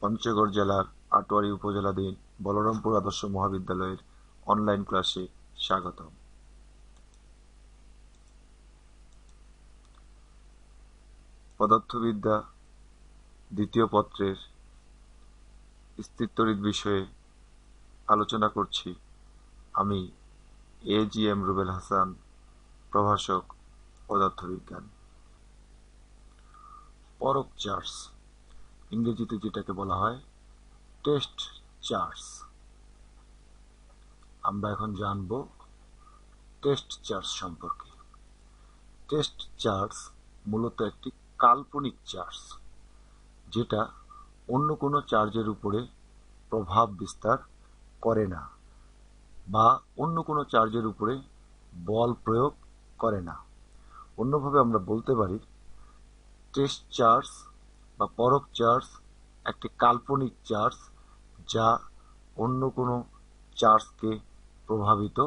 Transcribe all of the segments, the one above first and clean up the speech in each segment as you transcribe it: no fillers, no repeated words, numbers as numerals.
পঞ্চগড় জেলার আটোয়ারী উপজেলাধীন বলরামপুর আদর্শ মহাবিদ্যালয়ের অনলাইন ক্লাসে স্বাগতম। পদার্থবিদ্যা দ্বিতীয় পত্রের স্থিরতড়িৎ বিষয়ে আলোচনা করছি। আমি AGM রুবেল হাসান, প্রভাষক পদার্থবিজ্ঞান। পরক চার্জ, ইংরেজিতে যেটাকে বলা হয় টেস্ট চার্জ। আমরা এখন জানব টেস্ট চার্জ সম্পর্কে। টেস্ট চার্জ মূলত একটি কাল্পনিক চার্জ, যেটা অন্য কোনো চার্জের উপরে প্রভাব বিস্তার করে না বা অন্য কোনো চার্জের উপরে বল প্রয়োগ করে না। অন্যভাবে আমরা বলতে পারি টেস্ট চার্জ বা পরক চার্জ একটি কাল্পনিক চার্জ, যা অন্য কোনো চার্জকে প্রভাবিত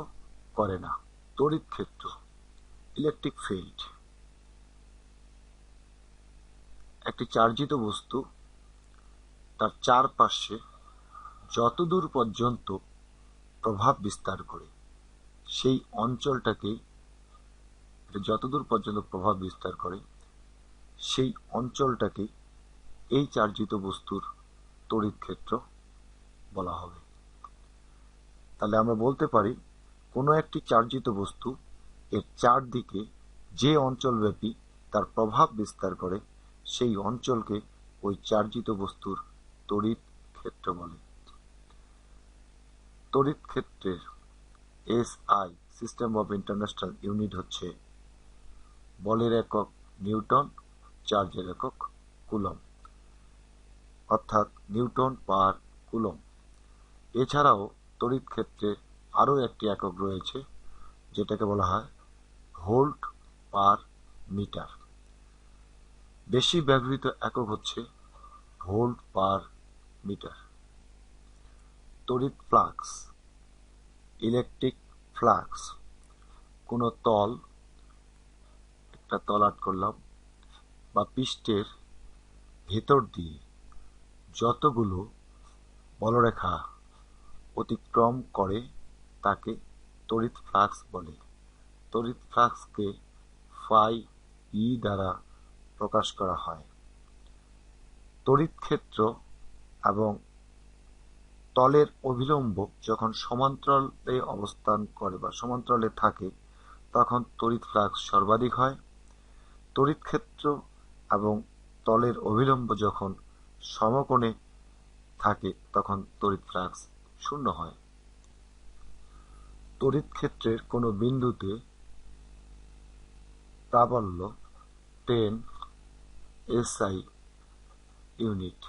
করে না। তড়িৎ ক্ষেত্র, ইলেকট্রিক ফিল্ড। একটি চার্জিত বস্তু তার চারপাশে যতদূর পর্যন্ত প্রভাব বিস্তার করে সেই অঞ্চলটাকেই এই চার্জিত বস্তুর তড়িৎ ক্ষেত্র বলা হবে। তাহলে আমরা বলতে পারি কোনো একটি চার্জিত বস্তু এর চারদিকে যে অঞ্চলব্যাপী তার প্রভাব বিস্তার করে সেই অঞ্চলকে ওই চার্জিত বস্তুর তড়িৎ ক্ষেত্র বলে। তড়িৎ ক্ষেত্রের SI system of international unit হচ্ছে বলের একক নিউটন, চার্জের একক কুলম, অর্থাৎ নিউটন পার কুলম। এছাড়াও তড়িৎ ক্ষেত্রের আরও একটি একক রয়েছে, যেটাকে বলা হয় ভোল্ট পার মিটার। বেশি ব্যবহৃত একক হচ্ছে ভোল্ট পার মিটার। তড়িৎ ফ্লাক্স, ইলেকট্রিক ফ্লাক্স। কোনো একটা তল আট করলাম বা পৃষ্ঠের ভেতর দিয়ে যতগুলো বলরেখা অতিক্রম করে তাকে তড়িৎ ফ্লাক্স বলে। তড়িৎ ফ্লাক্সকে ফাই ই দ্বারা প্রকাশ করা হয়। তড়িৎ ক্ষেত্র এবং তলের অভিলম্ব যখন সমান্তরালে অবস্থান করে বা সমান্তরালে থাকে, তখন তড়িৎ ফ্লাক্স সর্বাধিক হয়। তড়িৎ ক্ষেত্র এবং তলের অভিলম্ব যখন সমকোণে থাকে, তখন তড়িৎ ফ্লাক্স শূন্য হয়। তড়িৎ ক্ষেত্রের কোনো বিন্দুতে প্রাবল্য 10 SI ইউনিট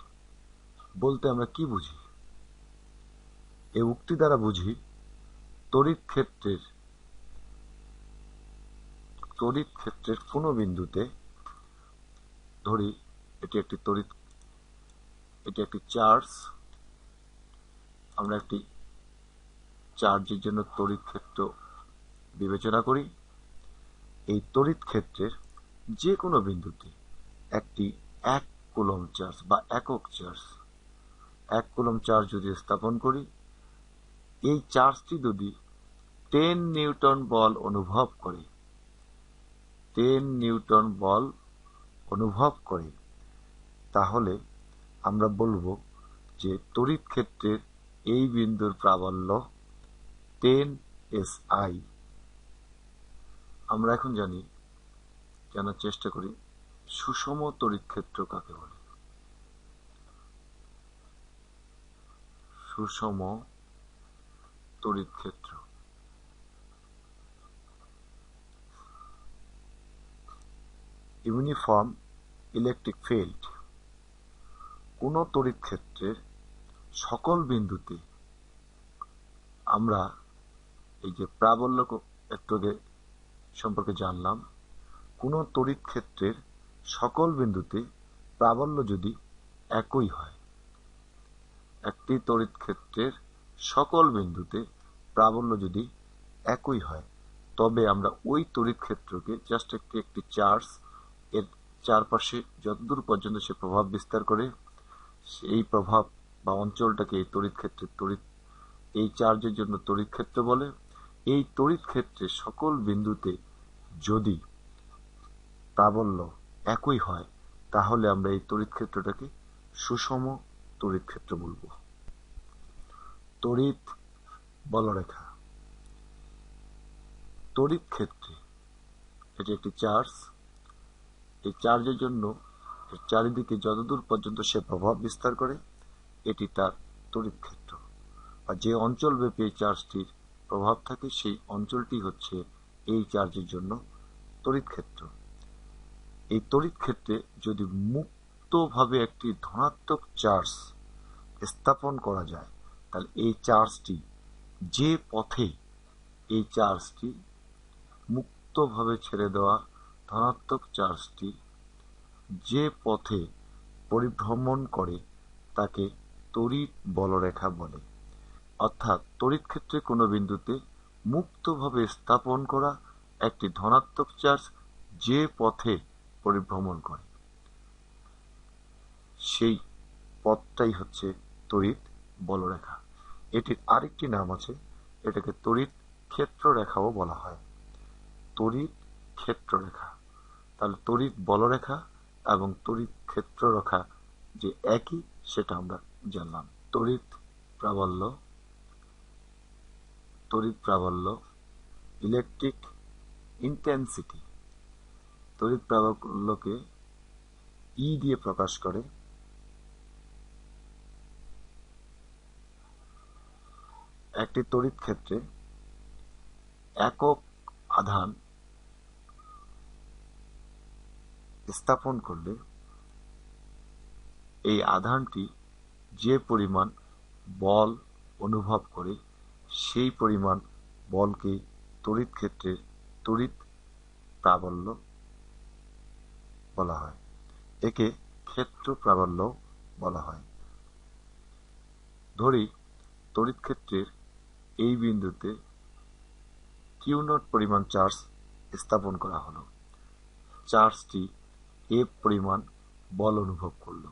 বলতে আমরা কি বুঝি? এই উক্তি দ্বারা বুঝি তড়িৎ ক্ষেত্রের কোনো বিন্দুতে, ধরি এটি একটি চার্জ, আমরা একটি চার্জের জন্য তড়িৎ ক্ষেত্র বিবেচনা করি। এই তড়িৎ ক্ষেত্রের যে কোনো বিন্দুতে একটি 1 কুলম চার্জ বা একক চার্জ, 1 কুলম চার্জ যদি স্থাপন করি, এই চার্জটি যদি 10 নিউটন বল অনুভব করে, তাহলে আমরা বলবো যে তড়িৎ ক্ষেত্রের এই বিন্দুর প্রাবল্য 10 SI। আমরা এখন জানার চেষ্টা করি সুষম তড়িৎ ক্ষেত্র কাকে বলে। সুষম তড়িৎ ক্ষেত্র, ইউনিফর্ম ইলেকট্রিক ফিল্ড। কোনো তড়িৎ ক্ষেত্রের সকল বিন্দুতে, আমরা এই যে প্রাবল্য একটু আগে সম্পর্কে জানলাম, কোনো তড়িৎ ক্ষেত্রের সকল বিন্দুতে প্রাবল্য যদি একই হয়, একটি তড়িৎ ক্ষেত্রের সকল বিন্দুতে প্রাবল্য যদি একই হয়, তবে আমরা ওই তড়িৎ ক্ষেত্রকে জাস্ট একটি চার্জ এর চারপাশে যতদূর পর্যন্ত সে প্রভাব বিস্তার করে সেই প্রভাব বা অঞ্চলটাকে এই তড়িৎ ক্ষেত্রের এই চার্জের জন্য তড়িৎ ক্ষেত্র বলে। এই তড়িৎ ক্ষেত্রের সকল বিন্দুতে যদি প্রাবল্য একই হয় তাহলে আমরা এই তড়িৎ ক্ষেত্রটাকে সুষম তড়িৎ ক্ষেত্র বলবো। তড়িৎ বলরেখা। তড়িৎ ক্ষেত্রে এটি একটি চার্জ। এই চার্জের জন্য এর চারিদিকে যতদূর পর্যন্ত সে প্রভাব বিস্তার করে এটি তার তড়িৎ ক্ষেত্র, আর যে অঞ্চলব্যাপী এই চার্জটির প্রভাব থাকে সেই অঞ্চলটি হচ্ছে এই চার্জের জন্য তড়িৎ ক্ষেত্র। এই তড়িৎ ক্ষেত্রে যদি মুক্তভাবে একটি ধনাত্মক চার্জ স্থাপন করা যায় তাহলে এই চার্জটি যে পথে এই চার্জটি মুক্তভাবে ছেড়ে দেওয়া ধনাত্মক চার্জটি যে পথে পরিভ্রমণ করে তাকে তড়িৎ বলরেখা বলে। অর্থাৎ তড়িৎ ক্ষেত্রে কোনো বিন্দুতে মুক্তভাবে স্থাপন করা একটি ধনাত্মক চার্জ যে পথে পরিভ্রমণ করে সেই পথটাই হচ্ছে তড়িৎ বলরেখা। এটির আরেকটি নাম আছে, এটাকে তড়িৎ ক্ষেত্ররেখাও বলা হয়। তড়িৎ ক্ষেত্ররেখা। তাহলে তড়িৎ বলরেখা এবং তড়িৎ ক্ষেত্ররেখা যে একই সেটা আমরা জানলাম। তড়িৎ প্রাবল্য। তড়িৎ প্রাবল্য ইলেকট্রিক ইন্টেন্সিটি। তড়িৎ প্রাবল্যকে ই দিয়ে প্রকাশ করে। একটি তড়িৎ ক্ষেত্রে একক আধান স্থাপন করলে এই আধানটি যে পরিমাণ বল অনুভব করে সেই পরিমাণ বলকে তড়িৎ ক্ষেত্রের তড়িৎ প্রাবল্য বলা হয়। একে ক্ষেত্র প্রাবল্য বলা হয়। ধরি তড়িৎ ক্ষেত্রের এই বিন্দুতে কিউ নট পরিমাণ চার্জ স্থাপন করা হলো। চার্জটি এফ পরিমাণ বল অনুভব করলো।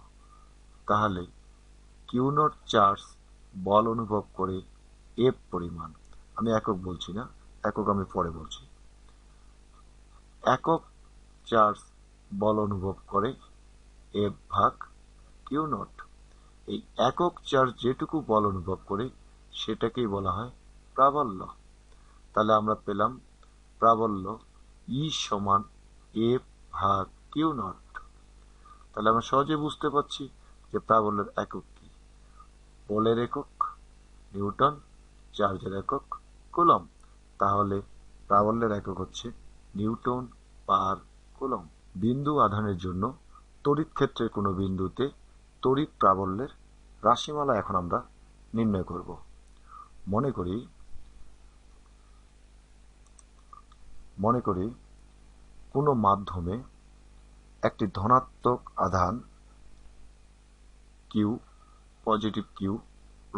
তাহলে কিউ নট চার্জ বল অনুভব করে এফ পরিমাণ, আমি একক বলছি না, একক আমি পরে বলছি। একক চার্জ বল অনুভব করে এফ ভাগ কিউ নট। এই একক চার্জ যেটুকু বল অনুভব করে সেটাকেই বলা হয় প্রাবল্য। তাহলে আমরা পেলাম প্রাবল্য ই সমান এফ ভাগ কিউ নট। তাহলে আমরা সহজে বুঝতে পারছি যে প্রাবল্যের একক কি। বলের একক নিউটন, চার্জের একক কুলম। তাহলে প্রাবল্যের একক হচ্ছে নিউটন পার কুলম। বিন্দু আধানের জন্য তড়িৎ ক্ষেত্রের কোনো বিন্দুতে তড়িৎ প্রাবল্যের রাশিমালা এখন আমরা নির্ণয় করব। মনে করি কোনো মাধ্যমে একটি ধনাত্মক আধান কিউ, পজিটিভ কিউ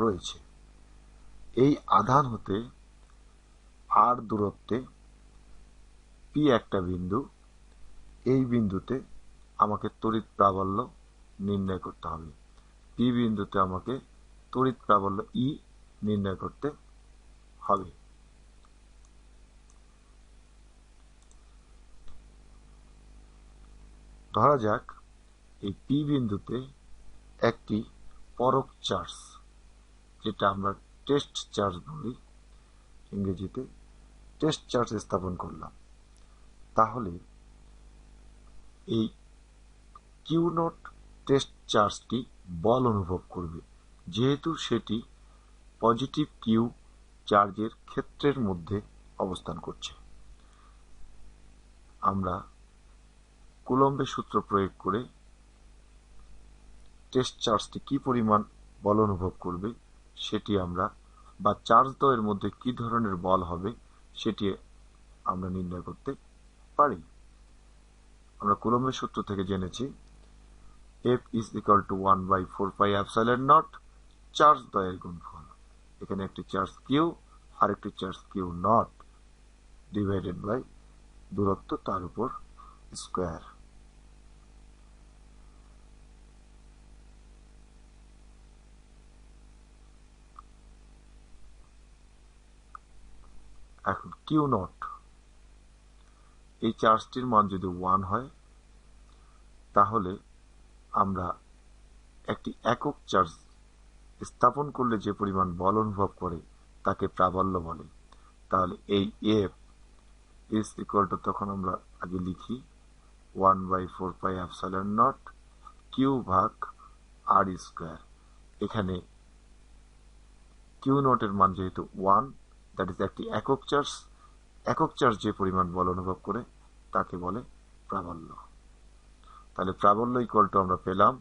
রয়েছে। এই আধান হতে আর দূরত্বে পি একটা বিন্দু। এই বিন্দুতে আমাকে তড়িৎ প্রাবল্য নির্ণয় করতে হবে। পি বিন্দুতে আমাকে তড়িৎ প্রাবল্য ই নির্ণয় করতে হবে। ধরা যাক এই পি বিন্দুতে একটি পরক চার্জ, যেটা আমরা টেস্ট চার্জ বলি ইংরেজিতে, টেস্ট চার্জ স্থাপন করলাম। তাহলে এই কিউ নট টেস্ট চার্জটি বল অনুভব করবে, যেহেতু সেটি পজিটিভ কিউ চার্জের ক্ষেত্রের মধ্যে অবস্থান করছে। আমরা কুলম্বের সূত্র প্রয়োগ করে টেস্ট চার্জটি কি পরিমাণ বল অনুভব করবে সেটি আমরা, বা চার্জ দ্বয়ের মধ্যে কি ধরনের বল হবে সেটি আমরা নির্ণয় করতে পারি। আমরা কুলম্বের সূত্র থেকে জেনেছি F is equal to 1/4 pi epsilon naught charge দ্বয়ের গুণফল। এখানে একটি চার্জ কিউ আর একটি charge Q naught divided by দূরত্ব তার উপর স্কোয়ার। এখন কিউ নট, এই চার্জটির মান যদি 1 হয় তাহলে আমরা একটি একক চার্জ স্থাপন করলে যে পরিমাণ বল অনুভব করে তাকে প্রাবল্য বলে। তাহলে এই এফ ইজ ইকুয়াল টু, তখন আমরা আগে লিখি 1/4πε0 কিউ ভাগ আর স্কোয়ার। এখানে কিউ নটের মান যেহেতু 1, দ্যাট ইজ একটি একক চার্জ যে পরিমাণ বল অনুভব করে তাকে বলে প্রাবল্য। তাহলে প্রাবল্য ইকুয়াল টু আমরা পেলাম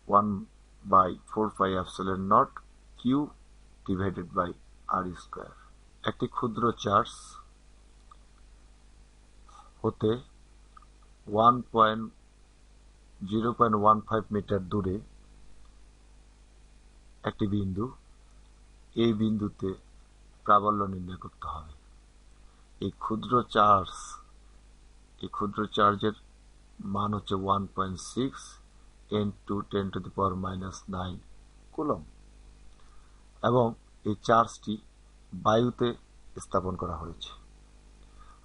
1/4πε0 q divided by r square. একটি ক্ষুদ্র চার্জ হতে 0.15 মিটার দূরে একটি বিন্দু, এই বিন্দুতে প্রাবল্য নির্ণয় করতে হবে। এই ক্ষুদ্র চার্জের মান হচ্ছে 1.6 × 10⁻⁹ কুলম্ব, এবং এই চার্জটি বায়ুতে স্থাপন করা হয়েছে।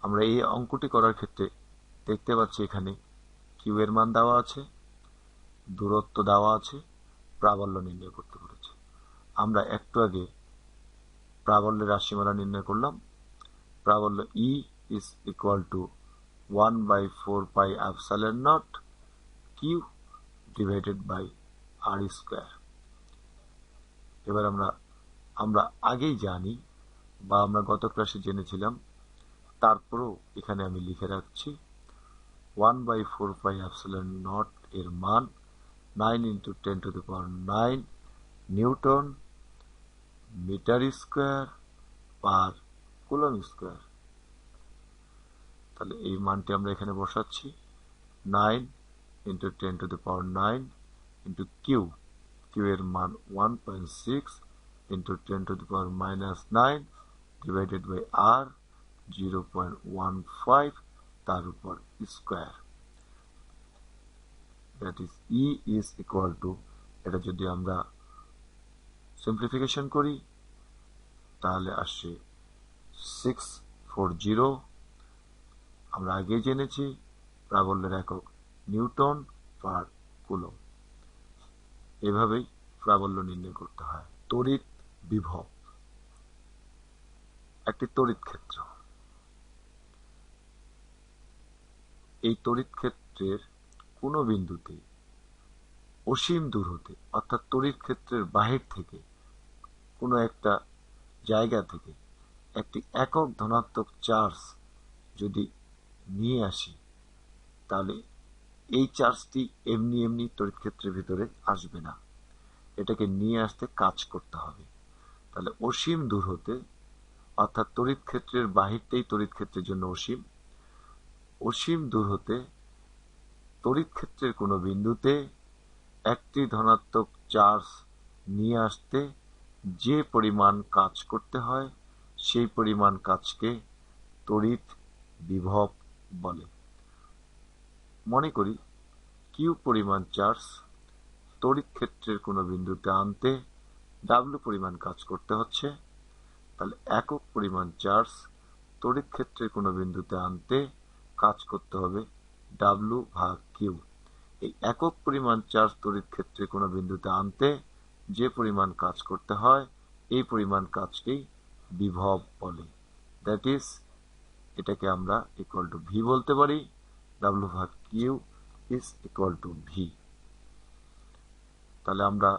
আমরা এই অঙ্কটি করার ক্ষেত্রে দেখতে পাচ্ছি এখানে কিউ এর মান দেওয়া আছে, দূরত্ব দেওয়া আছে, প্রাবল্য নির্ণয় করতে বলেছে। আমরা একটু আগে প্রাবল্যের রাশিমালা নির্ণয় করলাম। প্রাবল্য E is equal to 1/4πε0 q divided by r square. এবার আমরা আগেই জানি বা আমরা গত ক্লাসে জেনেছিলাম, তারপরেও এখানে আমি লিখে রাখছি 1/4πε0 এর মান 9 × 10⁹ newton metre square per coulomb square. তাহলে এই মানটি আমরা এখানে বসাচ্ছি 9 × 10⁹ কিউ এর মান 1.6 × 10⁻⁹ ডিভাইডেড বাই আর 0.15 তার উপর square. That is E is equal two, এটা যদি আমরা সিম্পলিফিকেশন করি তাহলে আসছে 640। আমরা আগে জেনেছি প্রাবল্যের একক নিউটন পার কুলম্ব। এভাবেই প্রাবল্য নির্ণয় করতে হয়। তড়িৎ বিভব, একটি তড়িৎ ক্ষেত্র। এই তড়িৎ ক্ষেত্রের কোনো বিন্দুতে অসীম দূর হতে, অর্থাৎ তড়িৎ ক্ষেত্রের বাহির থেকে কোনো একটা জায়গা থেকে একটি একক ধনাত্মক চার্জ যদি নিয়ে আসি, তাহলে এই চার্জটি এমনি তড়িৎ ক্ষেত্রের ভিতরে আসবে না, এটাকে নিয়ে আসতে কাজ করতে হবে। তাহলে অসীম দূর হতে, অর্থাৎ তড়িৎ ক্ষেত্রের বাহিরটাই তড়িৎ ক্ষেত্রের জন্য অসীম দূর হতে তড়িৎ ক্ষেত্রের কোনো বিন্দুতে একটি ধনাত্মক চার্জ নিয়ে আসতে যে পরিমাণ কাজ করতে হয় সেই পরিমাণ কাজকে তড়িৎ বিভব বলে। মনে করি কিউ পরিমাণ চার্জ তড়িৎ ক্ষেত্রের কোনো বিন্দুতে আনতে ডাব্লু পরিমাণ কাজ করতে হচ্ছে, তাহলে একক পরিমাণ চার্জ তড়িৎ ক্ষেত্রের কোনো বিন্দুতে আনতে কাজ করতে হবে ডাব্লু ভাগ কিউ। এই একক পরিমাণ চার্জ তড়িৎ ক্ষেত্রে কোনো বিন্দুতে আনতে যে পরিমাণ কাজ করতে হয় এই পরিমাণ কাজকেই বিভব বলে। দ্যাট ইজ, এটাকে আমরা ইকুয়াল টু ভি বলতে পারি। ডাব্লু ভাগ Q is equal to V. তাহলে আমরা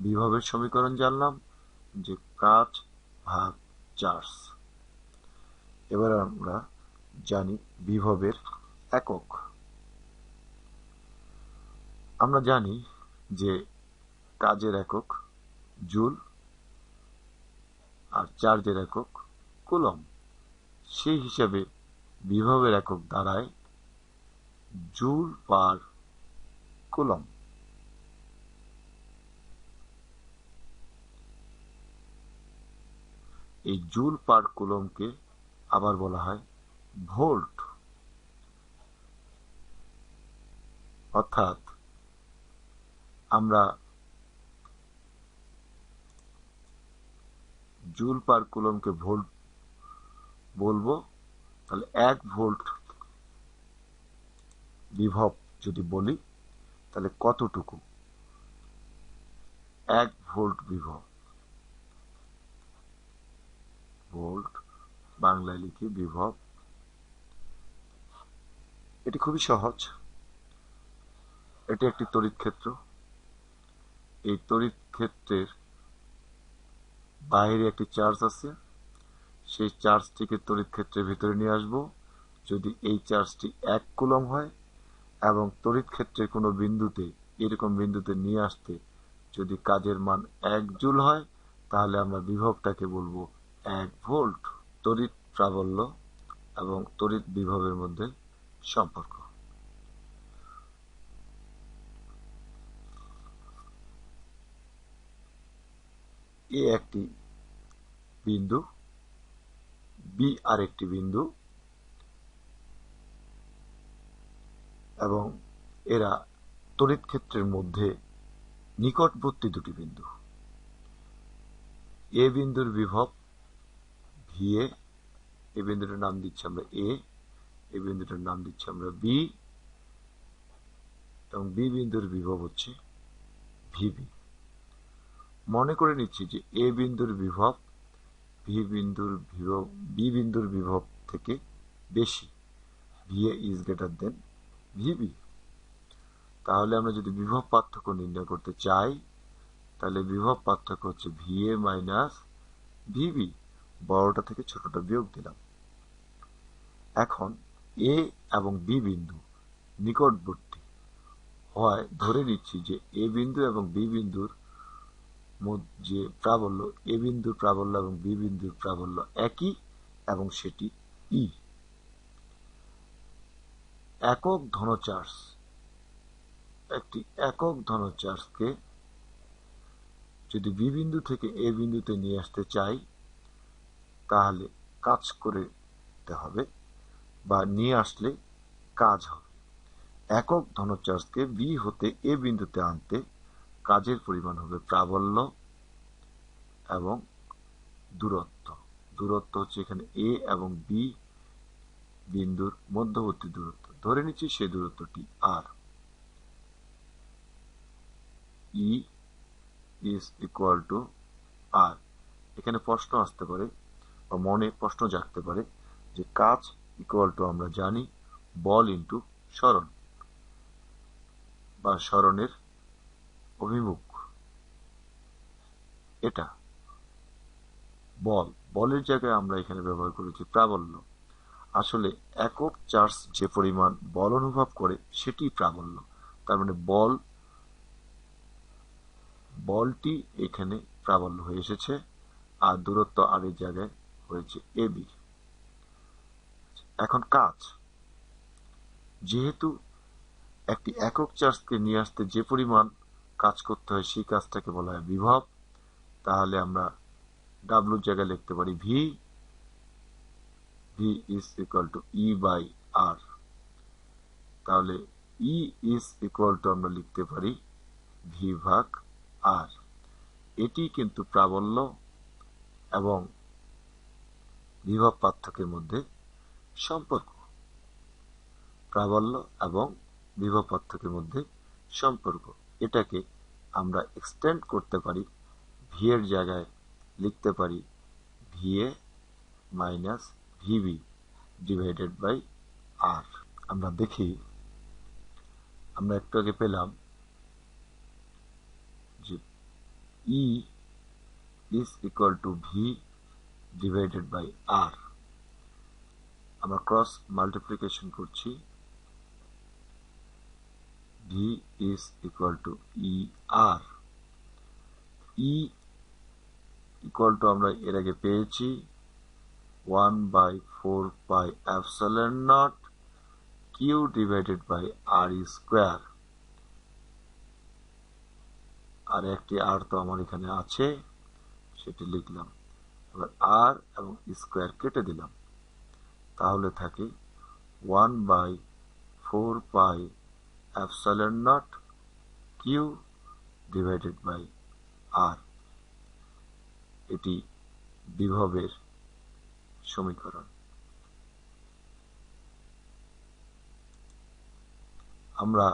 বিভবের সমীকরণ জানলাম যে কাজ ভাগ চার্জ। এবার আমরা জানি বিভবের একক। আমরা জানি যে কাজের একক জুল আর চার্জের একক কুলম্ব। সেই হিসাবে বিভবের একক দাঁড়ায় জুল পার কুলম্ব। এই জুল পার কুলম্বকে আবার বলা হয় ভোল্ট। অর্থাৎ আমরা জুল পার কুলমকে ভোল্ট বলবো, তাহলে 1 ভোল্ট বিভব যদি বলি তাহলে কতটুকু? 1 ভোল্ট বিভব, ভোল্ট বাংলায় লিখি বিভব। এটি খুবই সহজ। এটি একটি তড়িৎ ক্ষেত্র। এই তড়িৎ ক্ষেত্রের বাইরে একটি চার্জ আছে, সেই চার্জটিকে তড়িৎ ক্ষেত্রের ভিতরে নিয়ে আসব। যদি এই চার্জটি 1 কুলম হয় এবং তড়িৎ ক্ষেত্রের কোনো বিন্দুতে, এরকম বিন্দুতে নিয়ে আসতে যদি কাজের মান 1 জুল হয়, তাহলে আমরা বিভবটাকে বলবো 1 ভোল্ট। তড়িৎ প্রাবল্য এবং তড়িৎ বিভবের মধ্যে সম্পর্ক। এ একটি বিন্দু, বি আরেকটি বিন্দু, এবং এরা তড়িৎ ক্ষেত্রের মধ্যে নিকটবর্তী দুটি বিন্দু। এ বিন্দুর বিভব ভিএ, এই বিন্দুটার নাম দিচ্ছি আমরা এ, এই বিন্দুটার নাম দিচ্ছি আমরা বি, এবং বি বিন্দুর বিভব হচ্ছে ভিবি। মনে করে নিচ্ছি যে এ বিন্দুর বিভব বি বিন্দুর বিভব থেকে বেশি, V A is greater than V B. তাহলে আমরা যদি বিভব পার্থক্য নির্ণয় করতে চাই, তাহলে বিভব পার্থক্য হচ্ছে ভিএ মাইনাস ভিবি, বড়টা থেকে ছোটটা বিয়োগ দিলাম। এখন এ এবং বি বিন্দু নিকটবর্তী হয় ধরে নিচ্ছি যে এ বিন্দু এবং বি বিন্দুর যে প্রাবল্য, এ বিন্দুর প্রাবল্য এবং বি বিন্দুর প্রাবল্য একই, এবং সেটি ই। একক ধন চার্জ, একটি একক ধন চার্জকে যদি বি বিন্দু থেকে এ বিন্দুতে নিয়ে আসতে চাই, তাহলে কাজ করতে হবে বা নিয়ে আসলে কাজ হবে। একক ধন চার্জকে বি হতে এ বিন্দুতে আনতে কাজের পরিমাণ হবে প্রাবল্য এবং দূরত্ব। দূরত্ব হচ্ছে এখানে এ এবং বি বিন্দুর মধ্যবর্তী দূরত্ব, ধরে নিচ্ছি সেই দূরত্বটি আর। ই ইজ ইকুয়াল টু আর। এখানে প্রশ্ন আসতে পারে বা মনে প্রশ্ন জাগতে পারে যে কাজ ইকুয়াল টু আমরা জানি বল ইন্টু সরণ বা সরণের অভিমুখ। এটা বল, বলের জায়গায় আমরা এখানে ব্যবহার করেছি প্রাবল্য। আসলে একক চার্জ যে পরিমাণ বল অনুভব করে সেটি প্রাবল্য। তার মানে বলটি এখানে প্রাবল্য হয়ে এসেছে, আর দূরত্ব আর এই জায়গায় হয়েছে এবি। এখন কাজ, যেহেতু একটি একক চার্জকে নিয়ে আসতে যে পরিমাণ কাজ করতে হয় সেই কাজটাকে বলা হয় বিভব। তাহলে আমরা ডাব্লুর জায়গায় লিখতে পারি V, V is equal to E by r. তাহলে ই ইজ ইকুয়াল টু আমরা লিখতে পারি ভি ভাগ আর। এটি কিন্তু প্রাবল্য এবং বিভব পার্থক্যের মধ্যে সম্পর্ক। প্রাবল্য এবং বিভব পার্থক্যের মধ্যে সম্পর্ক। এটাকে আমরা এক্সটেন্ড করতে পারি, ভি এর জায়গায় লিখতে পারি VA minus VB divided by r. আমরা দেখি, আমরা একটু আগে পেলাম যে E is equal to V divided by r. আমরা ক্রস মাল্টিপ্লিকেশন করছি, V is equal to E r. E equal to আমরা এর আগে পেয়েছি 1/4 pi epsilon naught q divided by r square. আর একটি আর তো আমার এখানে আছে, সেটি লিখলাম। এবার আর এবং স্কোয়ার কেটে দিলাম, তাহলে থাকে 1/4 pi epsilon naught q divided by r. এটি বিভবের সমীকরণ। আমরা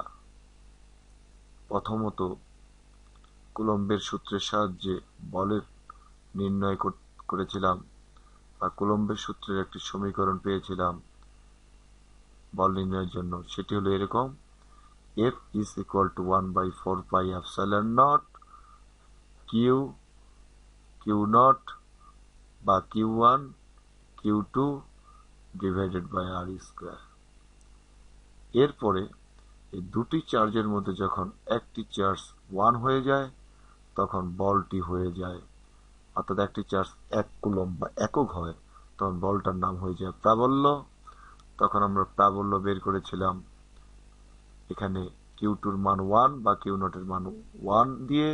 প্রথমত কুলম্বের সূত্রের সাহায্যে বলের নির্ণয় করেছিলাম, বা কুলম্বের সূত্রের একটি সমীকরণ পেয়েছিলাম বল নির্ণয়ের জন্য। সেটি হলো এরকম: F is equal to 1/4 pi epsilon naught Q naught বা Q1 Q2 divided by R square। এরপরে এই দুটি চার্জের মধ্যে যখন একটি চার্জ 1 হয়ে যায় তখন বলটি হয়ে যায়, অর্থাৎ একটি চার্জ 1 কুলম্ব বা একক হয়, তখন বলটার নাম হয়ে যায় প্রাবল্য। তখন আমরা প্রাবল্য বের করেছিলাম এখানে Q2 এর মান 1 বা Q naught এর মান 1 দিয়ে।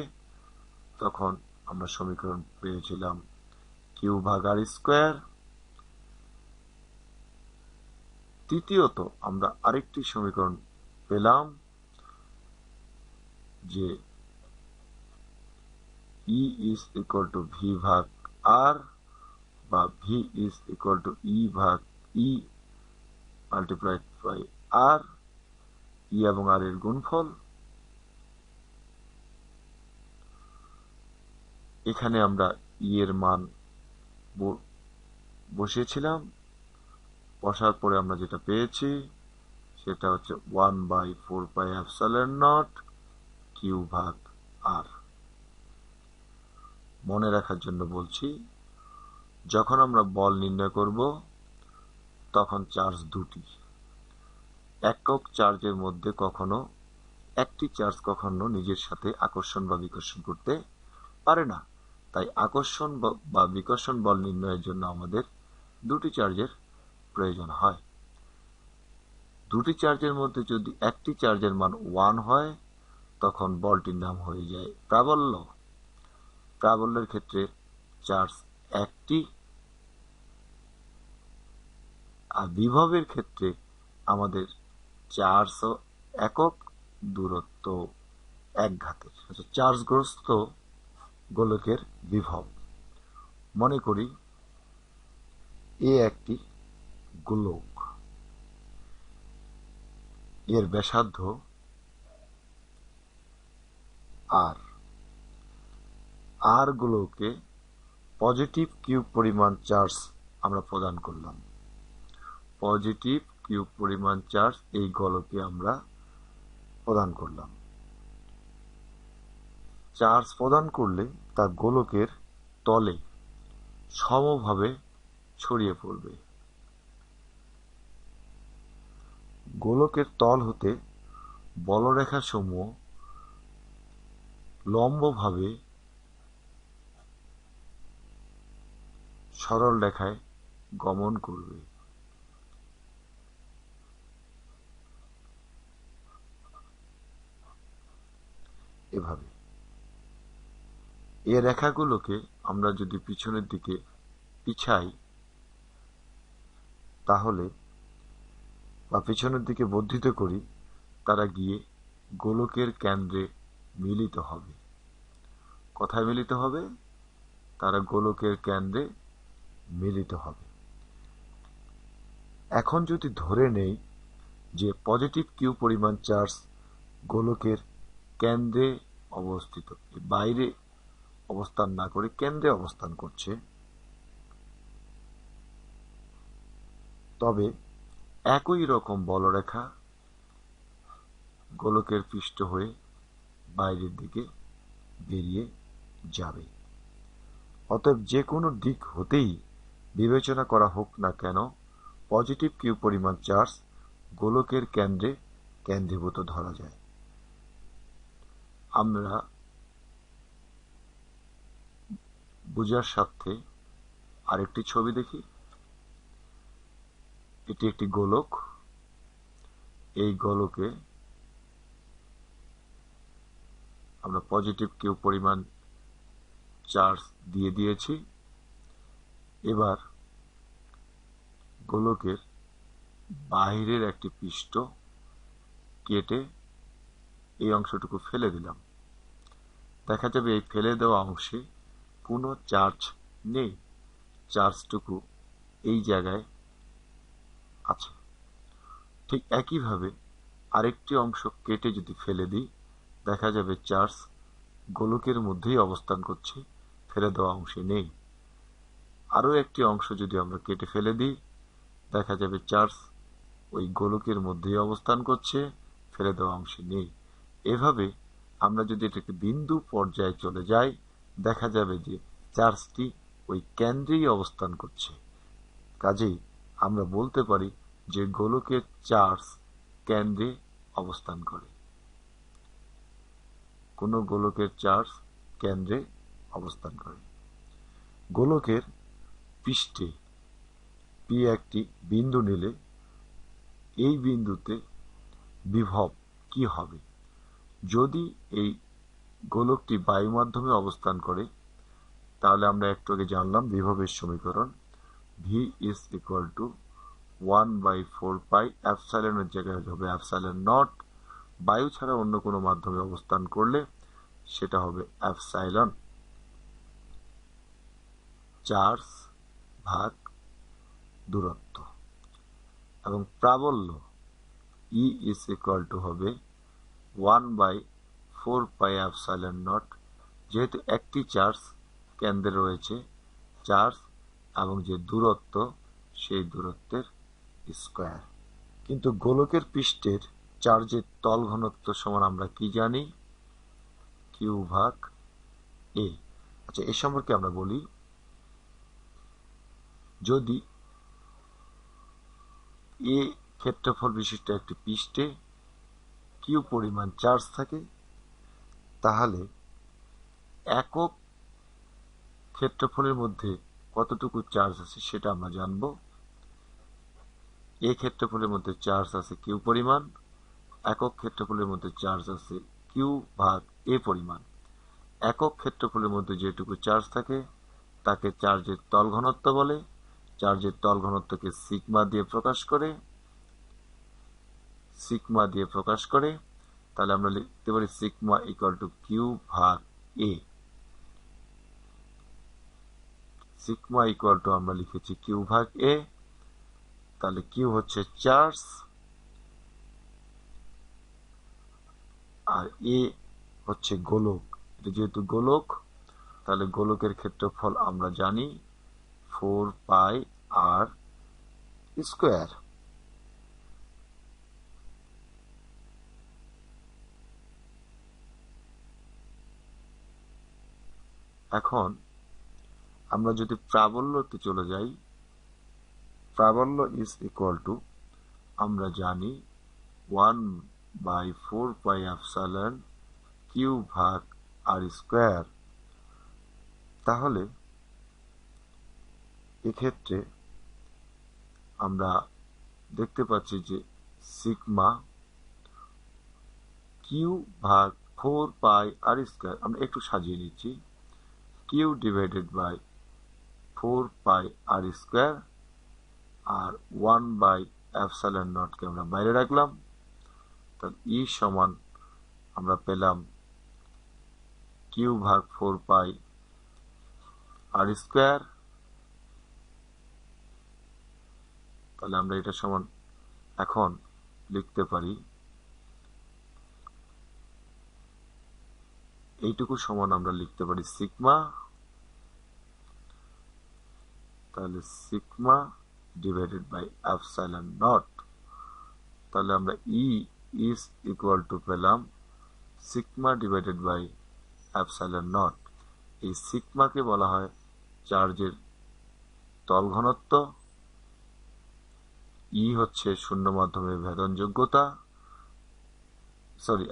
তখন আমরা সমীকরণ পেয়েছিলাম Q ভাগ R স্কয়ার। তৃতীয়ত আমরা আরেকটি সমীকরণ পেলাম যে E is equal to V ভাগ R বা V is equal to E ভাগ E multiplied by R, E এবং R এর গুণফল। এখানে আমরা E এর মান বসিয়েছিলাম, বসার পরে আমরা যেটা পেয়েছি সেটা হচ্ছে 1/4 পাই এপসাইলন নট Q ভাগ R। মনে রাখার জন্য বলছি, যখন আমরা বল নির্ণয় করব তখন চার্জ দুটি। একক চার্জের মধ্যে কখনো একটি চার্জ কখনো নিজের সাথে আকর্ষণ বা বিকর্ষণ করতে পারে না। তাই আকর্ষণ বা বিকর্ষণ বল নির্ণয়ের জন্য আমাদের দুটি চার্জের প্রয়োজন হয়। দুটি চার্জের মধ্যে যদি একটি চার্জের মান 1 হয় তখন বলটির নাম হয়ে যায় প্রাবল্য। প্রাবল্যের ক্ষেত্রে চার্জ একটি, আর বিভবের ক্ষেত্রে আমাদের চার্জ একক, দূরত্ব এক ঘাতের। চার্জগ্রস্ত গোলকের বিভব। মনে করি এ একটি গোলক, এর ব্যাসার্ধ আর। আর গোলকে পজিটিভ কিউব পরিমাণ চার্জ আমরা প্রদান করলাম। পজিটিভ কিউব পরিমাণ চার্জ এই গোলকে আমরা প্রদান করলাম। চার্জ প্রদান করলে তা গোলকের তলে সমভাবে ছড়িয়ে পড়বে। গোলকের তল হতে বলরেখা সমূহ লম্বভাবে সরল রেখায় গমন করবে। এভাবে এই রেখাগুলোকে আমরা যদি পিছনের দিকে পিছাই তাহলে, বা পিছনের দিকে বর্ধিত করি, তারা গিয়ে গোলকের কেন্দ্রে মিলিত হবে। কোথায় মিলিত হবে? তারা গোলকের কেন্দ্রে মিলিত হবে। এখন যদি ধরে নেই যে পজিটিভ কিউ পরিমাণ চার্জ গোলকের কেন্দ্রে অবস্থিত, বাইরে অবস্থান না করে কেন্দ্রে অবস্থান করছে, তবে একই রকম বলরেখা গোলকের পৃষ্ঠ হয়ে বাইরের দিকে বেরিয়ে যাবে। অতএব যে কোনো দিক হতেই বিবেচনা করা হোক না কেন, পজিটিভ কিউ পরিমাণ চার্জ গোলকের কেন্দ্রে কেন্দ্রীভূত ধরা যায়। আমরা বুঝার স্বার্থে আরেকটি ছবি দেখি। এটি একটি গোলক। এই গোলকে আমরা পজিটিভ কিউ পরিমাণ চার্জ দিয়ে দিয়েছি। এবার গোলকের বাহিরের একটি পৃষ্ঠ কেটে এই অংশটুকু ফেলে দিলাম। দেখা যাবে এই ফেলে দেওয়া অংশে কোনো চার্জ নেই, চার্জটুকু এই জায়গায় আছে। ঠিক একইভাবে আরেকটি অংশ কেটে যদি ফেলে দিই, দেখা যাবে চার্জ গোলকের মধ্যেই অবস্থান করছে, ফেলে দেওয়া অংশে নেই। আরও একটি অংশ যদি আমরা কেটে ফেলে দিই, দেখা যাবে চার্জ ওই গোলকের মধ্যেই অবস্থান করছে, ফেলে দেওয়া অংশে নেই। এভাবে আমরা যদি এটাকে বিন্দু পর্যায়ে চলে যাই, দেখা যাবে যে চার্জটি ওই কেন্দ্রেই অবস্থান করছে। কাজেই আমরা বলতে পারি যে গোলকের চার্জ কেন্দ্রে অবস্থান করে। কোনো গোলকের চার্জ কেন্দ্রে অবস্থান করে। গোলকের পৃষ্ঠে পি একটি বিন্দু নিলে এই বিন্দুতে বিভব কি হবে? যদি এই গোলকটি বায়ু মাধ্যমে অবস্থান করে, তাহলে আমরা একটু আগে জানলাম বিভবের সমীকরণ V is equal to 1/4 পাই এপসাইলনের জায়গায় হবে এপসাইলন নট। বায়ু ছাড়া অন্য কোনো মাধ্যমে অবস্থান করলে সেটা হবে এপসাইলন চার্জ ভাগ দূরত্ব। এবং প্রাবল্য E is equal to হবে 1/4 পাই এপসাইলন নট। যেহেতু একটি চার্জ কেন্দ্রে রয়েছে, চার্জ এবং যে দূরত্ব সেই দূরত্বের স্কয়ার। কিন্তু গোলকের পৃষ্ঠের চার্জের তল ঘনত্ব সমান আমরা কি জানি? কিউ ভাগ এ। আচ্ছা, এ সম্পর্কে আমরা বলি, যদি এ ক্ষেত্রফল বিশিষ্ট একটি পৃষ্ঠে কিউ পরিমাণ চার্জ থাকে, তাহলে একক ক্ষেত্রফলের মধ্যে কতটুকু চার্জ আছে সেটা আমরা জানব। এ ক্ষেত্রফলের মধ্যে চার্জ আছে কিউ পরিমাণ, একক ক্ষেত্রফলের মধ্যে চার্জ আছে কিউ ভাগ এ পরিমাণ। একক ক্ষেত্রফলের মধ্যে যেটুকু চার্জ থাকে তাকে চার্জের তল ঘনত্ব বলে। চার্জের তল ঘনত্বকে সিগমা দিয়ে প্রকাশ করে। তাহলে আমরা লিখতে পারি সিগমা ইকুয়াল টু কিউ ভাগ এ। সিগমা ইকুয়াল টু আমরা লিখেছি কিউ ভাগ এ। তাহলে কিউ হচ্ছে চার্জ আর এ হচ্ছে গোলক। এটা যেহেতু গোলক, তাহলে গোলকের ক্ষেত্রফল আমরা জানি 4 পাই আর স্কয়ার। এখন আমরা যদি প্রাবল্যতে চলে যাই, প্রাবল্য ইজ ইকুয়াল টু আমরা জানি 1/4 পাই এপসাইলন কিউ ভাগ আর স্কয়ার। তাহলে এক্ষেত্রে আমরা দেখতে পাচ্ছি যে সিগমা কিউ ভাগ 4 পাই আর স্কয়ার, আমরা একটু সাজিয়ে নিচ্ছি, q divided by 4 pi r square আর 1 এপসাইলন নটকে আমরা বাইরে রাখলাম। তাহলে ই সমান আমরা পেলাম কিউ ভাগ 4 পাই আর স্কয়ার। তাহলে আমরা এটা সমান এখন লিখতে পারি, এইটুকু সমান আমরা লিখতে পারি সিগমা। তাহলে sigma divided by epsilon naught. তাহলে আমরা ই ইজ ইকুয়াল টু পেলাম sigma divided by epsilon naught. এই সিগমাকে বলা হয় চার্জের তল ঘনত্ব, ই হচ্ছে শূন্য মাধ্যমের ভেদনযোগ্যতা,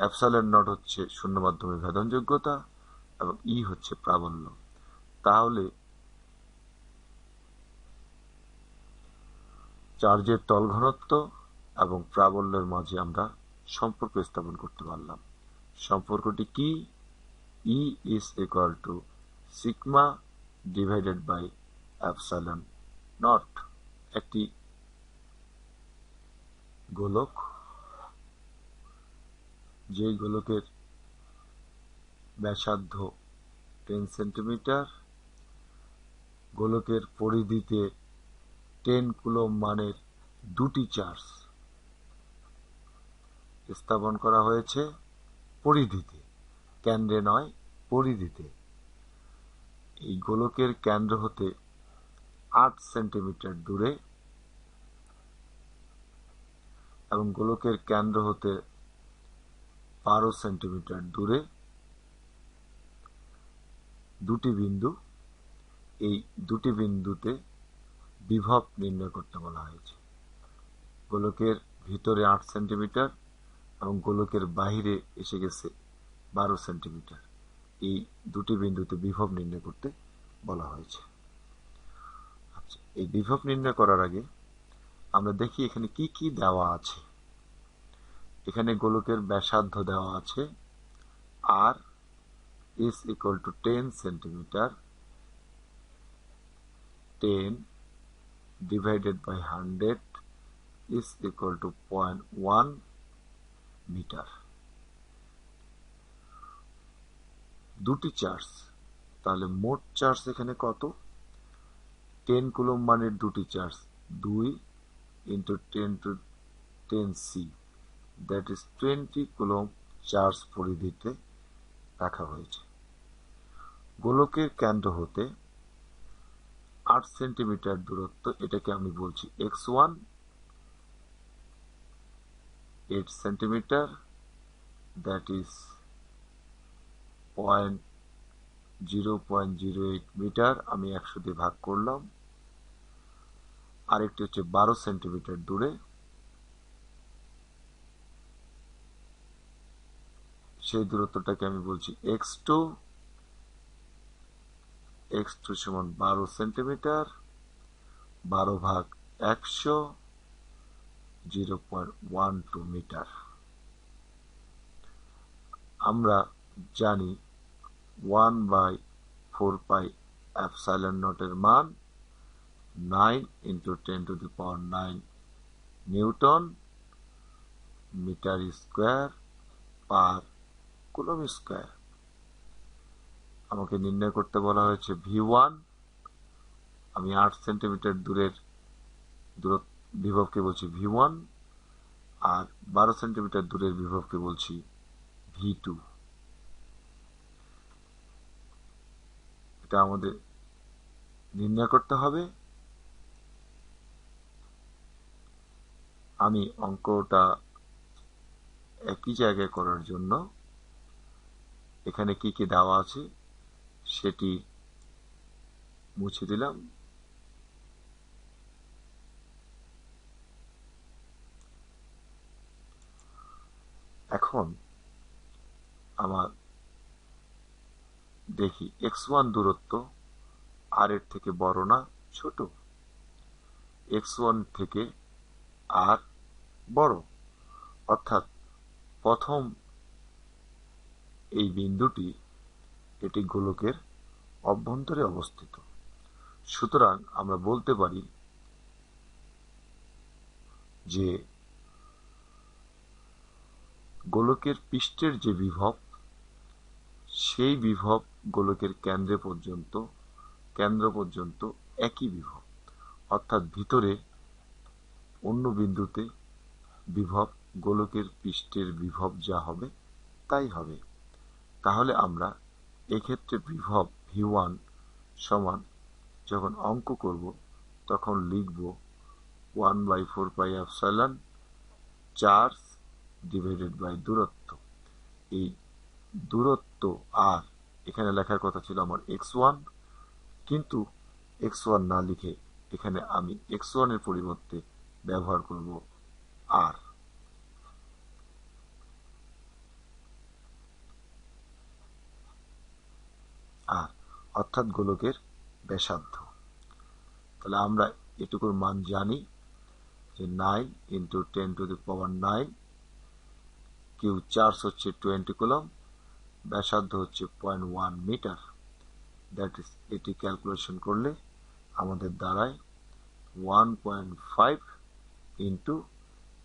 এপসাইলন নট হচ্ছে শূন্য মাধ্যমের ভেদনযোগ্যতা এবং ই হচ্ছে প্রাবল্য। তাহলে চার্জের তল ঘনত্ব এবং প্রাবল্যের মাঝে আমরা সম্পর্ক স্থাপন করতে পারলাম। সম্পর্কটি কি? E is equal to sigma divided by epsilon naught. একটি গোলক, যে গোলকের ব্যাসার্ধ 10 সেন্টিমিটার, গোলকের পরিধিতে 10 কুলম্ব মানের দুটি চার্জ স্থাপন করা হয়েছে পরিধিতে, কেন্দ্রে নয়, পরিধিতে। এই গোলকের কেন্দ্র হতে 8 সেন্টিমিটার দূরে এবং গোলকের কেন্দ্র হতে 12 সেন্টিমিটার দূরে দুটি বিন্দু, এই দুটি বিন্দুতে বিভব নির্ণয় করতে বলা হয়েছে। গোলকের ভিতরে 8 সেন্টিমিটার এবং গোলকের বাহিরে এসে গেছে 12 সেন্টিমিটার, এই দুটি বিন্দুতে বিভব নির্ণয় করতে বলা হয়েছে। আচ্ছা, এই বিভব নির্ণয় করার আগে আমরা দেখি এখানে কি কি দেওয়া আছে। এখানে গোলকের ব্যাসার্ধ দেওয়া আছে r is equal to 10 centimetre, 10 divided by 100 is equal to 0.1 metre. দুটি চার্জ, তাহলে মোট চার্জ এখানে কত? 10 কুলম্ব মানের দুটি charge, 2 into 10 to 10c, that is 20 coulomb charge পরিধিতে রাখা হয়েছে। গোলকের কেন্দ্র হতে 8 সেন্টিমিটার দূরত্ব, এটাকে আমি বলছি x1, 8 centimetre, that is 0.08 metre, আমি 100 দিয়ে ভাগ করলাম। আরেকটি হচ্ছে 12 সেন্টিমিটার দূরে, সেই দূরত্বটাকে আমি বলছি x2, x2 সমান 12 সেন্টিমিটার, 12 ভাগ 100, 0.12 মিটার। আমরা জানি 1/4πε0 এর মান 9 into 10 to the power 9 newton metre square per coulomb square. আমাকে নির্ণয় করতে বলা হয়েছে V1, আমি 8 সেন্টিমিটার দূরের বিভবকে বলছি V1, আর 12 সেন্টিমিটার দূরের বিভবকে বলছি V2। এটা আমাদের নির্ণয় করতে হবে। আমি অঙ্কটা একই জায়গায় করার জন্য এখানে কি কি দেওয়া আছে সেটি মুছে দিলাম। এখন আমার দেখি x1 দূরত্ব r এর থেকে বড় না ছোট? x1 থেকে r বড়, অর্থাৎ প্রথম এই বিন্দুটি, এটি গোলকের অভ্যন্তরে অবস্থিত। সুতরাং আমরা বলতে পারি যে গোলকের পৃষ্ঠের যে বিভব, সেই বিভব গোলকের কেন্দ্র পর্যন্ত একই বিভব, অর্থাৎ ভিতরে অন্য বিন্দুতে বিভব গোলকের পৃষ্ঠের বিভব যা হবে তাই হবে। তাহলে আমরা এক্ষেত্রে বিভব V1 সমান, যখন অঙ্ক করব তখন লিখব 1/4πε চার্জ ডিভাইডেড বাই দূরত্ব। এই দূরত্ব আর এখানে লেখার কথা ছিল আমার x1, কিন্তু x1 না লিখে এখানে আমি x1 এর পরিবর্তে ব্যবহার করব r। অর্থাৎ গোলকের ব্যাসার্ধ। তাহলে আমরা এটুকুর মান জানি যে 9 into 10 to the power 9, Q charge হচ্ছে 20 কুলম্ব, ব্যাসার্ধ হচ্ছে 0.1 মিটার। দ্যাট ইজ, এটি ক্যালকুলেশন করলে আমাদের দাঁড়ায় 1.5 into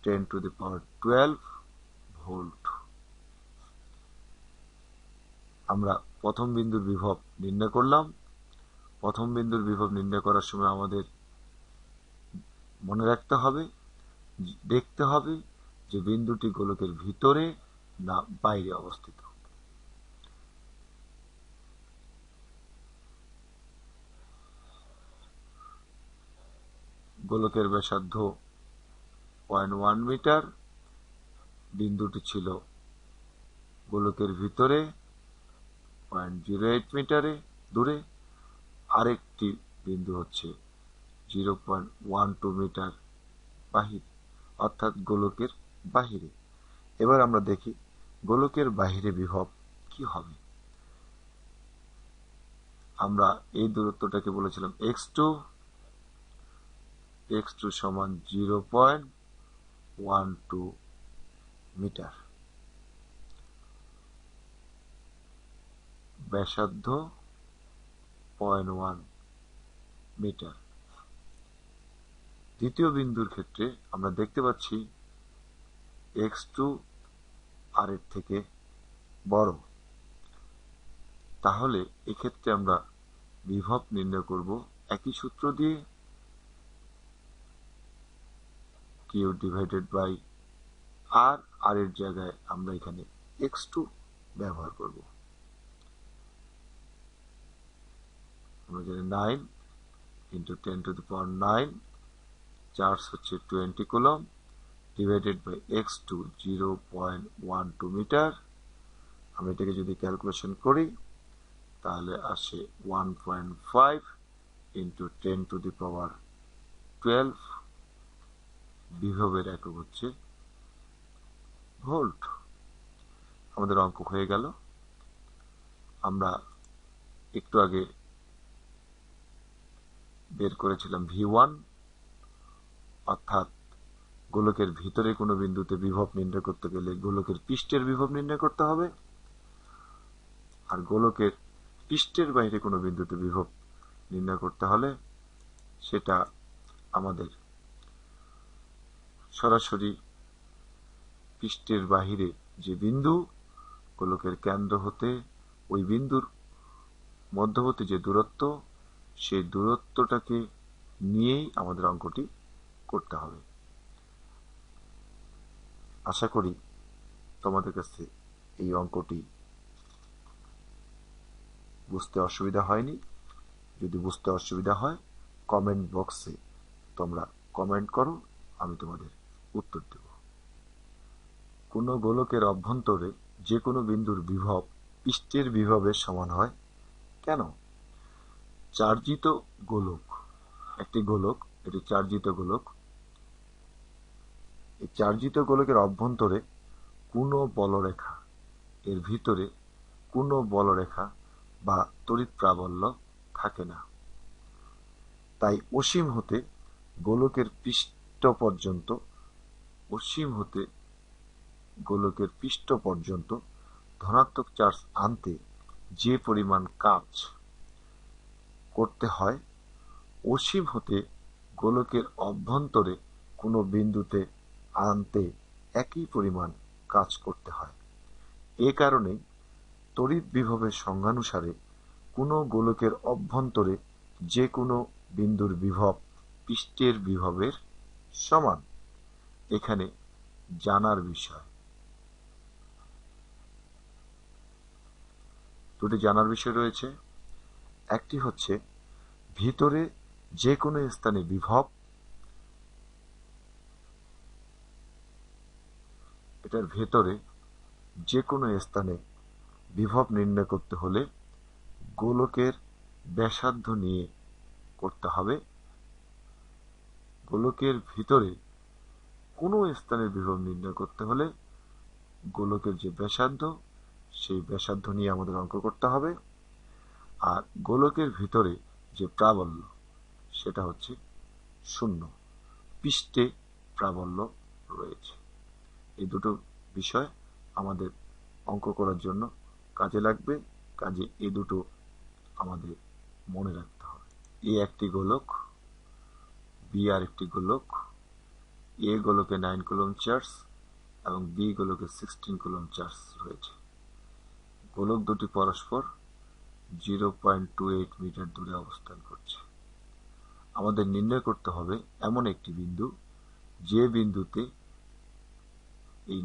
10 to the power 12 volt. আমরা প্রথম বিন্দুর বিভব নির্ণয় করলাম, প্রথম বিন্দুর বিভব নির্ণয় করার সময় আমাদের মনে রাখতে হবে, দেখতে হবে যে বিন্দুটি গোলকের ভিতরে না বাইরে অবস্থিত। গোলকের ব্যাসার্ধ 0.1 মিটার, বিন্দুটি ছিল গোলকের ভিতরে 0.08 মিটারে দূরে, আরেকটি বিন্দু হচ্ছে 0.12 মিটার বাহিরে, অর্থাৎ গোলকের বাহিরে। এবার আমরা দেখি গোলকের বাহিরে বিভব কি হবে। আমরা এই দূরত্বটাকে বলেছিলাম x2 সমান 0.12 মিটার, ব্যাসার্ধ 0.1 মিটার। দ্বিতীয় বিন্দুর ক্ষেত্রে আমরা দেখতে পাচ্ছি x2 আর এর থেকে বড়, তাহলে এক্ষেত্রে আমরা বিভব নির্ণয় করব একই সূত্র দিয়ে, q ডিভাইডেড বাই r, আর এর জায়গায় আমরা এখানে x2 ব্যবহার করব। আমরা জানি 9 into 10 to the power 9, charge হচ্ছে 20 coulomb, divided by x2 0.12 metre. আমি এটাকে যদি ক্যালকুলেশন করি তাহলে আসে 1.5 into 10 to the power 12, বিভবের একক হচ্ছে ভোল্ট। আমাদের অঙ্ক হয়ে গেল। আমরা একটু আগে বের করেছিলাম V1, অর্থাৎ গোলকের ভিতরে কোনো বিন্দুতে বিভব নির্ণয় করতে গেলে গোলকের পৃষ্ঠের বিভব নির্ণয় করতে হবে, আর গোলকের পৃষ্ঠের বাইরে কোনো বিন্দুতে বিভব নির্ণয় করতে হলে সেটা আমাদের সরাসরি পৃষ্ঠের বাহিরে যে বিন্দু, গোলকের কেন্দ্র হতে ওই বিন্দুর মধ্যবর্তী যে দূরত্ব, সেই দূরত্বটাকে নিয়েই আমাদের অঙ্কটি করতে হবে। আশা করি তোমাদের কাছে এই অঙ্কটি বুঝতে অসুবিধা হয়নি। যদি বুঝতে অসুবিধা হয় কমেন্ট বক্সে তোমরা কমেন্ট করো, আমি তোমাদের উত্তর দেব। কোনো গোলকের অভ্যন্তরে যে কোনো বিন্দুর বিভব পৃষ্ঠের বিভবের সমান হয় কেন? চার্জিত গোলক, একটি গোলক, এটি চার্জিত গোলক। এই চার্জিত গোলকের অভ্যন্তরে কোনো বলরেখা, এর ভিতরে কোনো বলরেখা বা তড়িৎ প্রাবল্য থাকে না। তাই অসীম হতে গোলকের পৃষ্ঠ পর্যন্ত, অসীম হতে গোলকের পৃষ্ঠ পর্যন্ত ধনাত্মক চার্জ আনতে যে পরিমাণ কাজ করতে হয়, অসীম হতে গোলকের অভ্যন্তরে কোনো বিন্দুতে আনতে একই পরিমাণ কাজ করতে হয়। এ কারণে তড়িৎ বিভবের সংজ্ঞানুসারে কোনো গোলকের অভ্যন্তরে যে কোনো বিন্দুর বিভব পৃষ্ঠের বিভবের সমান। এখানে জানার বিষয়, দুটি জানার বিষয় রয়েছে। একটি হচ্ছে ভিতরে যে কোনো স্থানে বিভব, এটার ভেতরে যে কোনো স্থানে বিভব নির্ণয় করতে হলে গোলকের ব্যাসার্ধ নিয়ে করতে হবে। গোলকের ভিতরে কোনো স্থানের বিভব নির্ণয় করতে হলে গোলকের যে ব্যাসার্ধ, সেই ব্যাসার্ধ নিয়ে আমাদের অঙ্ক করতে হবে। আর গোলকের ভিতরে যে প্রাবল্য, সেটা হচ্ছে 0, পৃষ্ঠে প্রাবল্য রয়েছে। এই দুটো বিষয় আমাদের অঙ্ক করার জন্য কাজে লাগবে, কাজে এই দুটো আমাদের মনে রাখতে হবে। এ একটি গোলক, বি আর একটি গোলক। এ গোলকে 9 কুলম্ব চার্জ এবং বি গোলকে 16 কুলম্ব চার্জ রয়েছে। গোলক দুটি পরস্পর 0.28 মিটার দূরে অবস্থান করছে। আমাদের নির্ণয় করতে হবে এমন একটি বিন্দু যে বিন্দুতে এই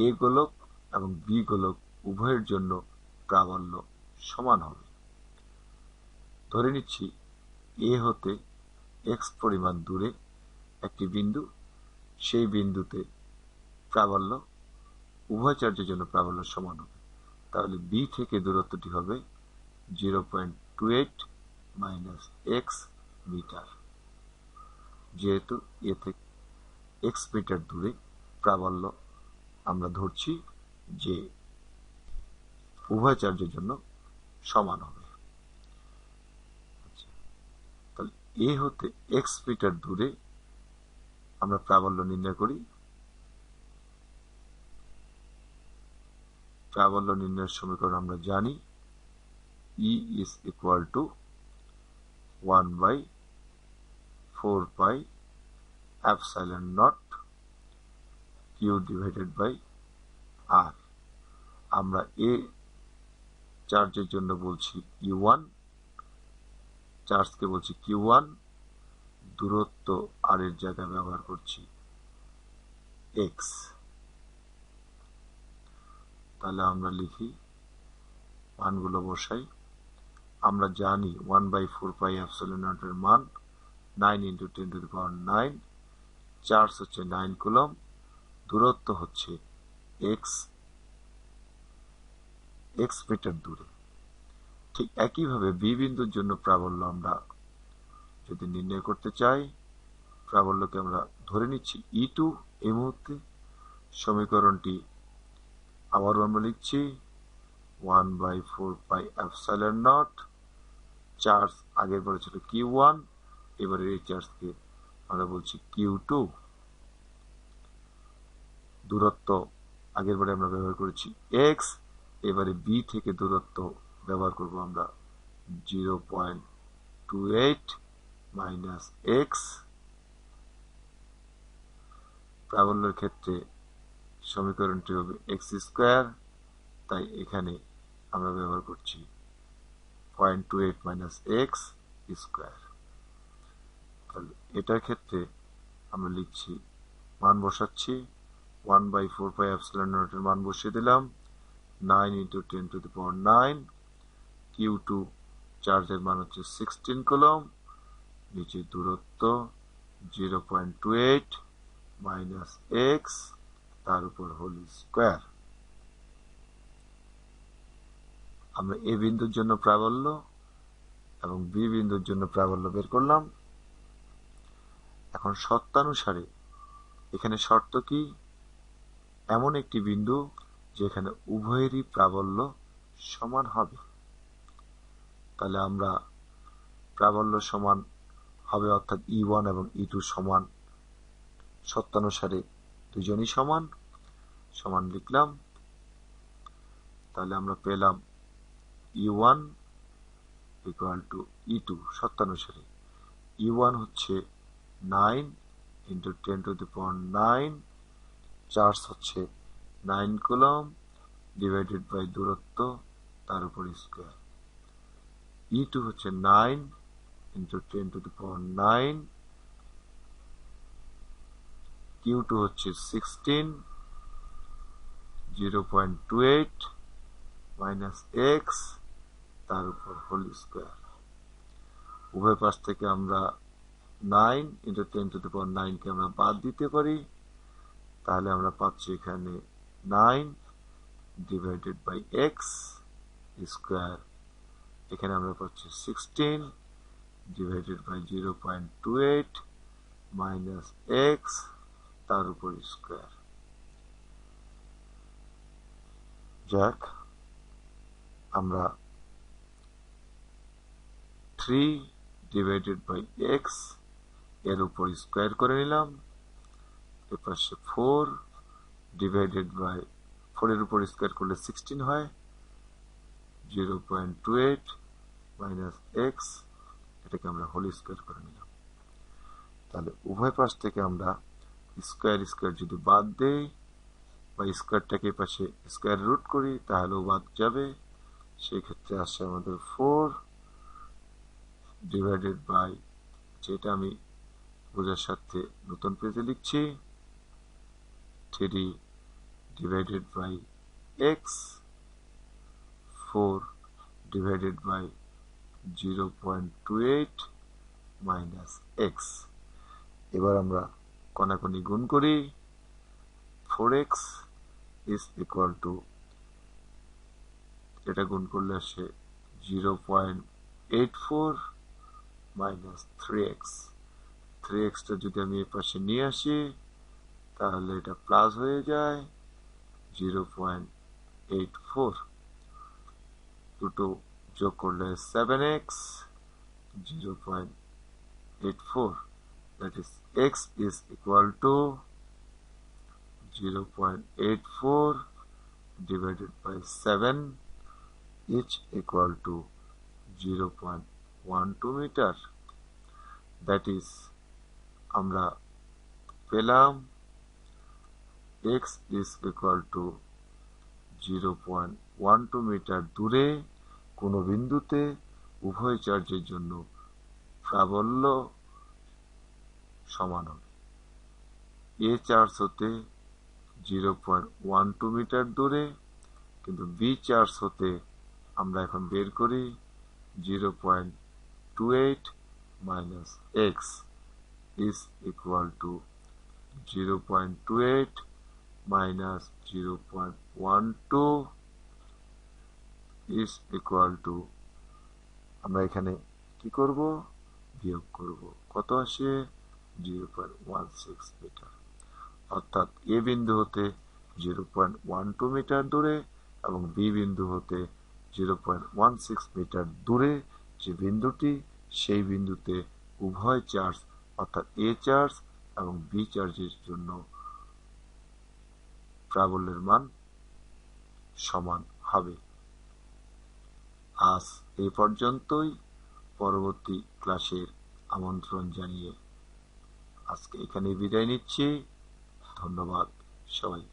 এ গোলক এবং বি গোলক উভয়ের জন্য প্রাবল্য সমান হবে। ধরে নিচ্ছি এ হতে এক্স পরিমাণ দূরে একটি বিন্দু, সেই বিন্দুতে প্রাবল্য উভয় চার্জের জন্য প্রাবল্য সমান হবে। তাহলে বি থেকে দূরত্বটি হবে 0.28 মাইনাস এক্স মিটার। যেহেতু এ থেকে এক্স মিটার দূরে প্রাবল্য আমরা ধরছি যে উভয় চার্জের জন্য সমান হবে। তাহলে এ হতে এক্স মিটার দূরে আমরা প্রাবল্য নির্ণয় করি। প্রাবল্য নির্ণয়ের সমীকরণ আমরা জানি, E is equal to 1/4 pi epsilon naught Q divided by R। আমরা এ চার্জের জন্য বলছি U1, চার্জকে বলছি Q1, দূরত্ব R এর জায়গায় ব্যবহার করছি X। তাহলে আমরা লিখি, মানগুলো বসাই। আমরা জানি 1/4 pi epsilon naught এর মান 9 × 10⁹। চার্জ হচ্ছে 9 কুলম্ব, দূরত্ব হচ্ছে x মিটার দূরে। ঠিক একইভাবে বি বিন্দুর জন্য প্রাবল্য আমরা যদি নির্ণয় করতে চাই, প্রাবল্যকে আমরা ধরে নিচ্ছি E2 এই মুহূর্তে। সমীকরণটি আবারও আমরা লিখছি 1/4 pi epsilon naught। চার্জ আগের বারে ছিল Q1, এবারে এই চার্জকে আমরা বলছি Q2। দূরত্ব আগের বারে আমরা ব্যবহার করেছি x, এবারে বি থেকে দূরত্ব ব্যবহার করব আমরা 0.28 মাইনাস এক্স। প্রাবল্যের ক্ষেত্রে সমীকরণটি হবে এক্স স্কোয়ার, তাই এখানে আমরা ব্যবহার করছি 0.28 মাইনাস এক্স স্কোয়ার। তাহলে এটার ক্ষেত্রে আমরা লিখছি, মান বসাচ্ছি 1/4 pi epsilon naught এর মান বসিয়ে দিলাম 9 × 10⁹। Q2 চার্জের মান হচ্ছে 16 কুলম্ব, নিচে দূরত্ব 0.28 মাইনাস এক্স, তার উপর হোল স্কোয়ার। আমরা এ বিন্দুর জন্য প্রাবল্য এবং বি বিন্দুর জন্য প্রাবল্য বের করলাম। এখন শর্তানুসারে এখানে শর্ত কি? এমন একটি বিন্দু যেখানে উভয়েরই প্রাবল্য সমান হবে। তাহলে আমরা প্রাবল্য সমান হবে, অর্থাৎ E1 এবং E2 সমান, শর্তানুসারে দুজনই সমান, সমান লিখলাম। তাহলে আমরা পেলাম E1 equal to E2 শর্তানুসারে। E1 হচ্ছে 9 × 10⁹, চার্জ হচ্ছে 9 কুলম্ব ডিভাইডেড বাই দূরত্ব তার উপর স্কোয়ার। E2 হচ্ছে 9 × 10⁹, Q2 হচ্ছে 16, 0.28 মাইনাস এক্স, তার উপর হোল স্কোয়ার। উভয় পাশ থেকে আমরা 9 × 10⁹ কে আমরা বাদ দিতে পারি। তাহলে আমরা পাচ্ছি এখানে 9 ডিভাইডেড বাই এক্স স্কোয়ার, এখানে আমরা পাচ্ছি 16 ডিভাইডেড বাই 0.28 মাইনাস এক্স, তার উপর স্কোয়ার। যাক, আমরা 3 ডিভাইডেড বাই এক্স এর উপর স্কোয়ার করে নিলাম। এর পাশে 4 ডিভাইডেড বাই 4 এর উপর স্কোয়ার করলে 16 হয়, 0.28 মাইনাস এক্স, এটাকে আমরা হোল স্কোয়ার করে নিলাম। তাহলে উভয় পাশ থেকে আমরা স্কোয়ার স্কোয়ার যদি বাদ দেই বা স্কোয়ারটাকে পাশে স্কোয়ার রুট করি তাহলেও বাদ যাবে। সেই ক্ষেত্রে আসছে আমাদের 4 ডিভাইডেড বাই, যেটা আমি বোঝার সাথে নতুন পেজে লিখছি, 3 divided by x, 4 divided by 0.28 minus x। এবার আমরা কণাকণি গুণ করি। 4x is equal to, এটা গুণ করলে আসে 0.84 minus 3x। 3x টা যদি আমি এই পাশে নিয়ে আসি তাহলে এটা প্লাস হয়ে যায় 0.84, দুটো যোগ করলে 7x, 0.84, that is x is equal to 0.84 divided by 7, each equal to 0.12 meter, that is আমরা পেলাম x is equal to 0.12 metre দূরে কোনো বিন্দুতে উভয় চার্জের জন্য প্রাবল্য সমান হবে। এ চার্জ হতে 0.12 মিটার দূরে, কিন্তু বি চার্জ হতে আমরা এখন বের করি 0.28 minus x is equal to 0.28 minus 0.12 is equal to, আমরা এখানে কি করব, বিয়োগ করব, কত আসে 0.16 মিটার। অর্থাৎ এ বিন্দু হতে 0.12 মিটার দূরে এবং বি বিন্দু হতে 0.16 মিটার দূরে যে বিন্দুটি, সেই বিন্দুতে উভয় চার্জ অর্থাৎ এ চার্জ এবং বি চার্জের জন্য প্রাবল্যের মান সমান হবে। আজ এই পর্যন্তই। পরবর্তী ক্লাসের আমন্ত্রণ জানিয়ে আজকে এখানে বিদায় নিচ্ছি। ধন্যবাদ সবাই।